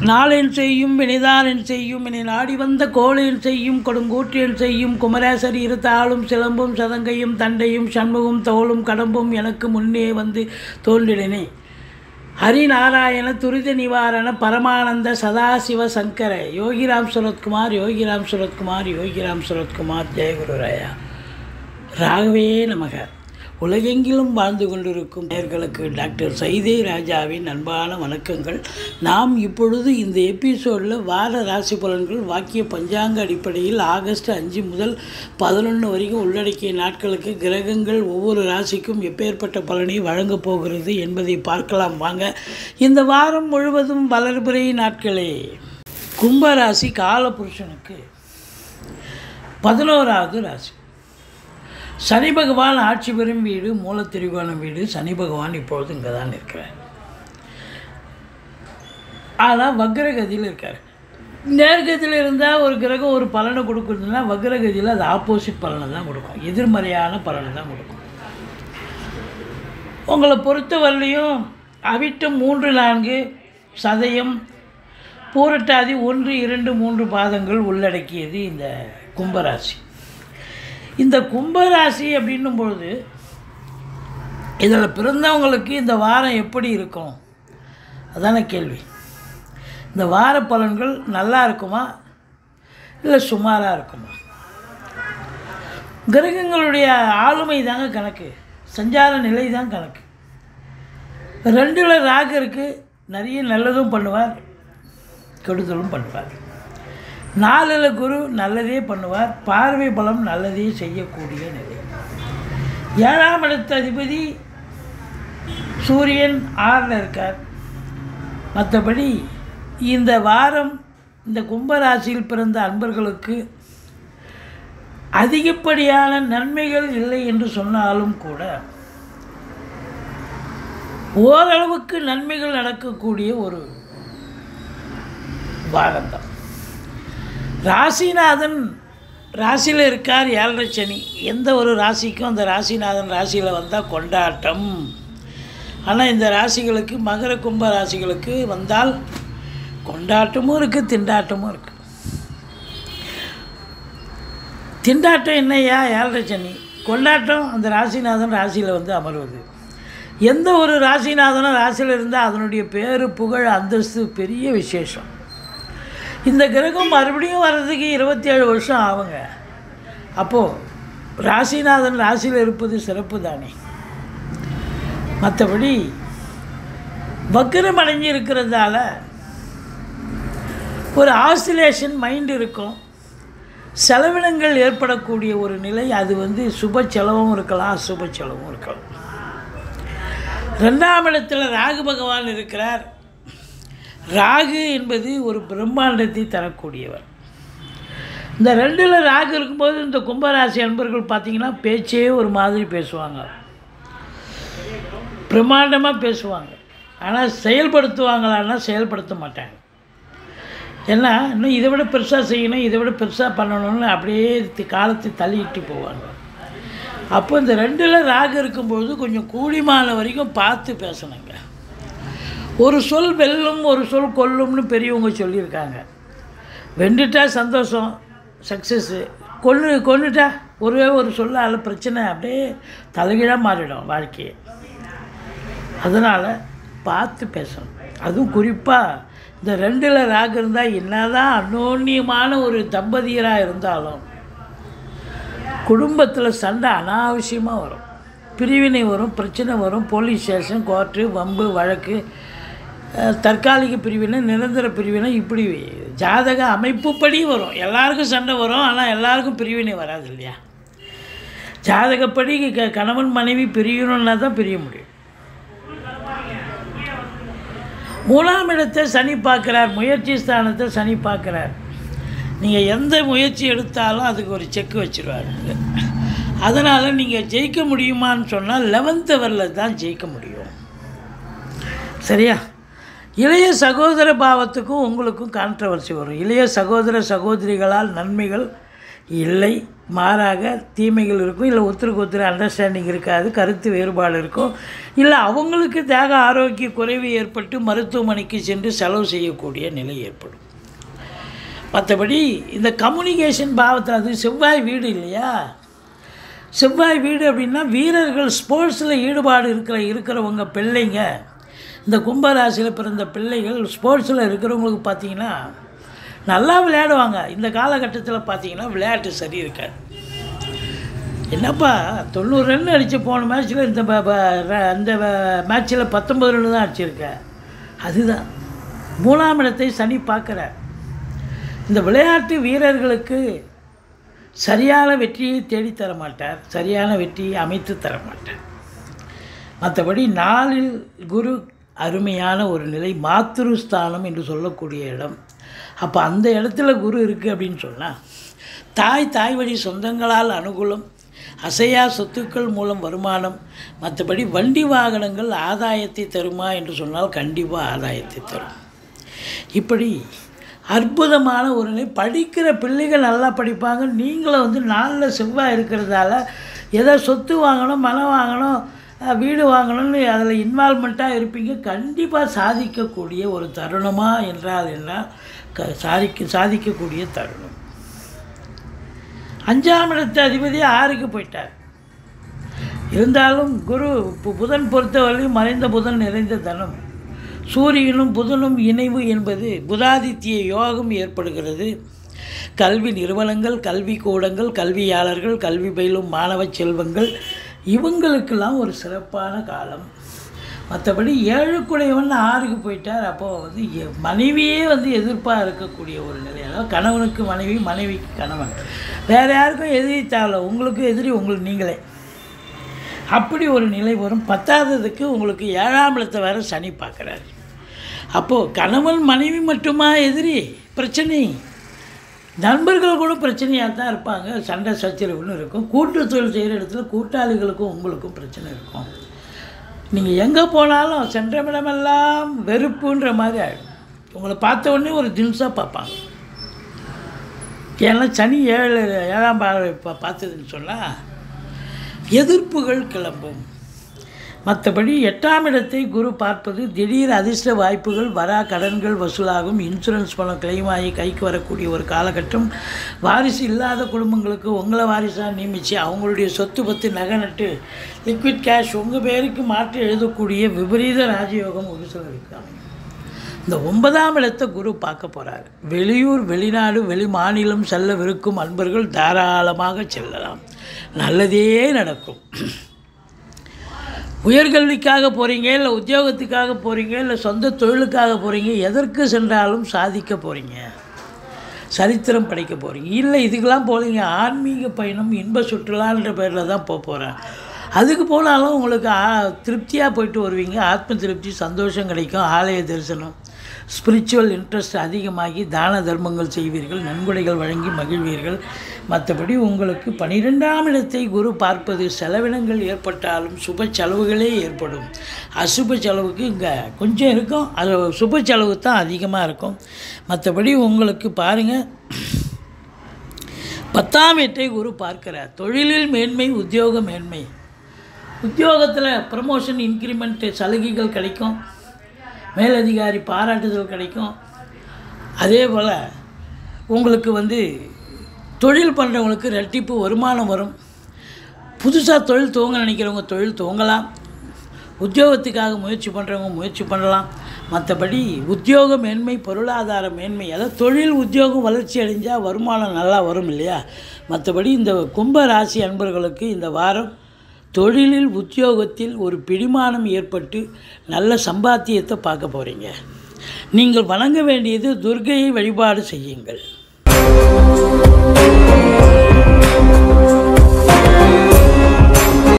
நாளென் செய்யும் வினைதானென் செய்யும் இனி நாடி வந்த கோளென் செய்யும் கொடுங்கூற்றென் செய்யும் குமரேசர் இருத்தாளும் சிலம்பும் சதங்கையும் தண்டையும் சண்முகம் தோளும் கடம்பும் எனக்கு முன்னே வந்து தோன்றினே. ஹரிநாராயண துரித நிவாரண பரமானந்த சதாசிவ சங்கர யோகிராம் சுரத்குமார் யோகிராம் சுரத்குமார் யோகிராம் சுரத்குமார் ஜெயகுருராயா ராகவே நமக. உலகெங்கிலும் வாழ்ந்து கொண்டிருக்கும் நேயர்களுக்கு டாக்டர் சைதை ராஜாவின் அன்பான வணக்கங்கள். நாம் இப்பொழுது இந்த எபிசோடில் வார ராசி பலன்கள் வாக்கிய பஞ்சாங்க அடிப்படையில் ஆகஸ்ட் 5 முதல் 11 வரைக்கும் உள்ளடக்கிய நாட்களுக்கு கிரகங்கள் ஒவ்வொரு ராசிக்கும் எப்பேற்பட்ட பலனை வழங்கப் போகிறது என்பதை பார்க்கலாம் வாங்க. இந்த வாரம் முழுவதும் வளர்பிறை நாட்களே. கும்பராசி காலபுருஷனுக்கு 11வது ராசி. சனி பகவான் ஆட்சி பெறும் வீடு மூலத்திரிகோணம் வீடு. சனி பகவான் இப்பொழுது இங்கே தான் இருக்கிறார். ஆனால் வக்ரகதியில் இருக்கார். நேர்கதியில் இருந்தால் ஒரு கிரகம் ஒரு பலனை கொடுக்குறதுன்னா வக்ரகதியில் அது ஆப்போசிட் பலனை தான் கொடுக்கும், எதிர்மறையான பலனை தான் கொடுக்கும். உங்களை பொறுத்த வரலையும் அவிட்டம் 3, 4 சதயம் பூரட்டாதி 1, 2, 3 பாதங்கள் உள்ளடக்கியது இந்த கும்பராசி. இந்த கும்பராசி அப்படின்னும் பொழுது இதில் பிறந்தவங்களுக்கு இந்த வாரம் எப்படி இருக்கும் அதான கேள்வி. இந்த வார பலன்கள் நல்லா இருக்குமா இல்லை சுமாராக இருக்குமா? கிரகங்களுடைய ஆளுமை தாங்க கணக்கு, சஞ்சார நிலை தான் கணக்கு. 2ல் ராகு இருக்குது, நிறைய நல்லதும் பண்ணுவார் கெடுதலும் பண்ணுவார். 4ல் குரு நல்லதே பண்ணுவார், பார்வை பலம் நல்லதே செய்யக்கூடிய நிலை. 7ஆம் இடத்து அதிபதி சூரியன் 6ல் இருக்கார். மற்றபடி இந்த வாரம் இந்த கும்பராசியில் பிறந்த அன்பர்களுக்கு அதிகப்படியான நன்மைகள் இல்லை என்று சொன்னாலும் கூட ஓரளவுக்கு நன்மைகள் நடக்கக்கூடிய ஒரு வாரம்தான். ராசிநாதன் ராசியில் இருக்கார், 7.5 சனி. எந்த ஒரு ராசிக்கும் அந்த ராசிநாதன் ராசியில் வந்தால் கொண்டாட்டம். ஆனால் இந்த ராசிகளுக்கு மகர கும்ப ராசிகளுக்கு வந்தால் கொண்டாட்டமும் இருக்குது, திண்டாட்டமும் இருக்குது. திண்டாட்டம் என்னையா 7.5 சனி, கொண்டாட்டம் அந்த ராசிநாதன் ராசியில் வந்து அமர்வது. எந்த ஒரு ராசிநாதனும் ராசியில் இருந்தால் அதனுடைய பேரு புகழ் அந்தஸ்து பெரிய விசேஷம். இந்த கிரகம் மறுபடியும் வர்றதுக்கு 27 வருஷம் ஆகுங்க. அப்போது ராசிநாதன் ராசியில் இருப்பது சிறப்பு தானே. மற்றபடி வக்ரம் அடைஞ்சு இருக்கிறதால ஒரு ஆசிலேஷன் மைண்ட் இருக்கும், செலவினங்கள் ஏற்படக்கூடிய ஒரு நிலை. அது வந்து சுப செலவும் இருக்கலாம், அசுப செலவும் இருக்கலாம். 2ஆம் இடத்துல ராகு பகவான் இருக்கிறார். ராகு என்பது ஒரு பிரம்மாண்டத்தை தரக்கூடியவர். இந்த 2ல் ராகு இருக்கும்போது இந்த கும்பராசி அன்பர்கள் பார்த்திங்கன்னா பேச்சே ஒரு மாதிரி பேசுவாங்க, பிரம்மாண்டமாக பேசுவாங்க. ஆனால் செயல்படுத்துவாங்களான்னா செயல்படுத்த மாட்டாங்க. ஏன்னா இன்னும் இதை விட பெருசாக செய்யணும், இதை விட பெருசாக பண்ணணும்னு அப்படியே காலத்தை தள்ளிட்டு போவாங்க. அப்போ இந்த 2ல் ராகு இருக்கும்பொழுது கொஞ்சம் கூடிமான வரைக்கும் பார்த்து பேசணுங்க. ஒரு சொல் வெல்லும் ஒரு சொல் கொல்லும்னு பெரியவங்க சொல்லியிருக்காங்க. வெண்டுட்டா சந்தோஷம், சக்ஸஸ்ஸு. கொன்னுட்டா ஒரு சொல்லால் பிரச்சனை அப்படியே தலைகீழாக மாறிடும் வாழ்க்கையை. அதனால் பார்த்து பேசணும். அதுவும் குறிப்பாக இந்த 2ல் ராகு இருந்தால் என்ன தான் அந்யோன்யமான ஒரு தம்பதியராக இருந்தாலும் குடும்பத்தில் சண்டை அனாவசியமாக வரும், பிரிவினை வரும், பிரச்சனை வரும், போலீஸ் ஸ்டேஷன், கோர்ட்டு, வம்பு, வழக்கு, தற்காலிக பிரிவினை, நிரந்தர பிரிவினை, இப்படி ஜாதக அமைப்புப்படி வரும். எல்லாருக்கும் சண்டை வரும், ஆனால் எல்லாருக்கும் பிரிவினை வராது இல்லையா. ஜாதகப்படி கணவன் மனைவி பிரியணுன்னா தான் பிரிய முடியும். 3ஆம் இடத்தை சனி பார்க்குறார், முயற்சி ஸ்தானத்தை சனி பார்க்குறார். நீங்கள் எந்த முயற்சி எடுத்தாலும் அதுக்கு ஒரு செக் வச்சுருவார். அதனால் நீங்கள் ஜெயிக்க முடியுமான்னு சொன்னால் 11th ஹவரில் தான் ஜெயிக்க முடியும். சரியா? இளைய சகோதர பாவத்துக்கும் உங்களுக்கும் கான்ட்ரவர்சி வரும். இளைய சகோதர சகோதரிகளால் நன்மைகள் இல்லை, மாறாக தீமைகள் இருக்கும், இல்லை ஒருத்தருக்கு ஒருத்தர் அண்டர்ஸ்டாண்டிங் இருக்காது, கருத்து வேறுபாடு இருக்கும், இல்லை அவங்களுக்கு தேக ஆரோக்கிய குறைவு ஏற்பட்டு மருத்துவமனைக்கு சென்று செலவு செய்யக்கூடிய நிலை ஏற்படும். மற்றபடி இந்த கம்யூனிகேஷன் பாவத்தில் அது செவ்வாய் வீடு இல்லையா? செவ்வாய் வீடு அப்படின்னா வீரர்கள் ஸ்போர்ட்ஸில் ஈடுபாடு இருக்கிறவங்க பிள்ளைங்க, இந்த கும்பராசியில் பிறந்த பிள்ளைகள் ஸ்போர்ட்ஸில் இருக்கிறவங்களுக்கு பார்த்திங்கன்னா நல்லா விளையாடுவாங்க. இந்த காலகட்டத்தில் பார்த்திங்கன்னா விளையாட்டு சரி இருக்காது. என்னப்பா 90 ரன் அடித்து போன மேட்ச்சில் இந்த மேட்ச்சில் 19 ரன் தான் அடிச்சிருக்கேன். அதுதான் 3ஆம் இடத்தை சனி பார்க்குறார். இந்த விளையாட்டு வீரர்களுக்கு சரியான வெற்றியை தேடித்தர மாட்டார், சரியான வெற்றியை அமைத்து தர மாட்டார். மற்றபடி நாளில் குரு அருமையான ஒரு நிலை, மாத்ருஸ்தானம் என்று சொல்லக்கூடிய இடம். அப்போ அந்த இடத்துல குரு இருக்குது அப்படின்னு சொன்னால் தாய் வழி சொந்தங்களால் அனுகூலம், அசையா சொத்துக்கள் மூலம் வருமானம், மற்றபடி வண்டி வாகனங்கள் ஆதாயத்தை தருமா என்று சொன்னால் கண்டிப்பாக ஆதாயத்தை தரும். இப்படி அற்புதமான ஒரு நிலை. படிக்கிற பிள்ளைகள் நல்லா படிப்பாங்க. நீங்களும் வந்து நாளில் செவ்வாய் இருக்கிறதால ஏதோ சொத்து வாங்கணும், மனம் வாங்கணும், வீடு வாங்கணும்னு அதில் இன்வால்மெண்ட்டாக இருப்பீங்க. கண்டிப்பாக சாதிக்கக்கூடிய ஒரு தருணமா என்றால் என்ன? சாதிக்கக்கூடிய தருணம். 5ஆம் இடத்து அதிபதி 6க்கு போயிட்டார். இருந்தாலும் குரு புதன் பொறுத்தவரையும் மறைந்த புதன் நிறைந்த தனம். சூரியனும் புதனும் இணைவு என்பது புதாதித்ய யோகம் ஏற்படுகிறது. கல்வி நிறுவனங்கள், கல்வி கூடங்கள், கல்வியாளர்கள், கல்வி பயிலும் மாணவ செல்வங்கள், இவங்களுக்கெல்லாம் ஒரு சிறப்பான காலம். மற்றபடி 7க்குடையவன் 6க்கு போயிட்டார். அப்போது வந்து மனைவியே வந்து எதிர்ப்பாக இருக்கக்கூடிய ஒரு நிலை. அதாவது கணவனுக்கு மனைவி, மனைவிக்கு கணவன், வேறு யாருக்கும் எதிரி தேவை, உங்களுக்கு எதிரி உங்களுக்கு நீங்களே. அப்படி ஒரு நிலை வரும். 10ஆவதுக்கு உங்களுக்கு 7ஆம் இடத்தை வேறு சனி பார்க்குறாரு. அப்போது கணவன் மனைவி மட்டுமா எதிரி பிரச்சனை? நண்பர்கள் கூட பிரச்சனையாக தான் இருப்பாங்க, சண்டை சச்சரவுன்னு இருக்கும். கூட்டு தொழில் செய்கிற இடத்துல கூட்டாளிகளுக்கும் உங்களுக்கும் பிரச்சனை இருக்கும். நீங்கள் எங்கே போனாலும் சென்றமிடமெல்லாம் வெறுப்புன்ற மாதிரி ஆகிடும். உங்களை பார்த்த உடனே ஒரு தின்ஸாக பார்ப்பாங்க. ஏன்னா சனி 7ஆம் பார்வை பார்த்ததுன்னு சொன்னால் எதிர்ப்புகள் கிளம்பும். மற்றபடி 8ஆம் இடத்தை குரு பார்ப்பது திடீர் அதிர்ஷ்ட வாய்ப்புகள், வரா கடன்கள் வசூலாகும், இன்சூரன்ஸ் பணம் கிளைம் ஆகி கைக்கு வரக்கூடிய ஒரு காலகட்டம். வாரிசு இல்லாத குடும்பங்களுக்கு உங்களை வாரிசாக நியமித்து அவங்களுடைய சொத்து பற்றி நகை நட்டு லிக்விட் கேஷ் உங்கள் பேருக்கு மாற்றி எழுதக்கூடிய விபரீத ராஜயோகம் ஒரு சிலருக்கு அமையும். இந்த 9ஆம் இடத்தை குரு பார்க்க போகிறார். வெளியூர், வெளிநாடு, வெளி மாநிலம் செல்லவிருக்கும் அன்பர்கள் தாராளமாக செல்லலாம், நல்லதே நடக்கும். உயர்கல்விக்காக போகிறீங்க, இல்லை உத்தியோகத்துக்காக போகிறீங்க, இல்லை சொந்த தொழிலுக்காக போகிறீங்க, எதற்கு சென்றாலும் சாதிக்க போகிறீங்க, சரித்திரம் படைக்க போகிறீங்க. இல்லை இதுக்கெல்லாம் போகிறீங்க, ஆன்மீக பயணம், இன்ப சுற்றுலான்ற பேரில் தான் போகிறேன், அதுக்கு போனாலும் உங்களுக்கு திருப்தியாக போயிட்டு வருவீங்க. ஆத்ம திருப்தி, சந்தோஷம் கிடைக்கும். ஆலய தரிசனம், ஸ்பிரிச்சுவல் இன்ட்ரெஸ்ட் அதிகமாகி தான தர்மங்கள் செய்வீர்கள், நன்கொடைகள் வழங்கி மகிழ்வீர்கள். மற்றபடி உங்களுக்கு 12ஆம் இடத்தை குரு பார்ப்பது செலவினங்கள் ஏற்பட்டாலும் சுப செலவுகளே ஏற்படும். அசுப செலவுக்கு இங்கே கொஞ்சம் இருக்கும், அது சுப செலவு தான் அதிகமாக இருக்கும். மற்றபடி உங்களுக்கு பாருங்கள், 10ஆம் இடத்தை குரு பார்க்கிறார். தொழிலில் மேன்மை, உத்தியோக மேன்மை, உத்தியோகத்தில் ப்ரமோஷன், இன்க்ரிமெண்ட், சலுகைகள் கிடைக்கும், மேலதிகாரி பாராட்டுதல் கிடைக்கும். அதே போல் உங்களுக்கு வந்து தொழில் பண்ணுறவங்களுக்கு ரெட்டிப்பு வருமானம் வரும். புதுசாக தொழில் துவங்க நினைக்கிறவங்க தொழில் துவங்கலாம், உத்தியோகத்துக்காக முயற்சி பண்ணுறவங்க முயற்சி பண்ணலாம். மற்றபடி உத்தியோக மேன்மை, பொருளாதார மேன்மை, அதாவது தொழில் உத்தியோகம் வளர்ச்சி அடைஞ்சால் வருமானம் நல்லா வரும் இல்லையா? மற்றபடி இந்த கும்ப ராசி அன்பர்களுக்கு இந்த வாரம் தொழிலில், உத்தியோகத்தில் ஒரு பிடிமானம் ஏற்பட்டு நல்ல சம்பாத்தியத்தை பார்க்க போகிறீங்க. நீங்கள் வணங்க வேண்டியது துர்க்கையை வழிபாடு செய்யுங்கள்.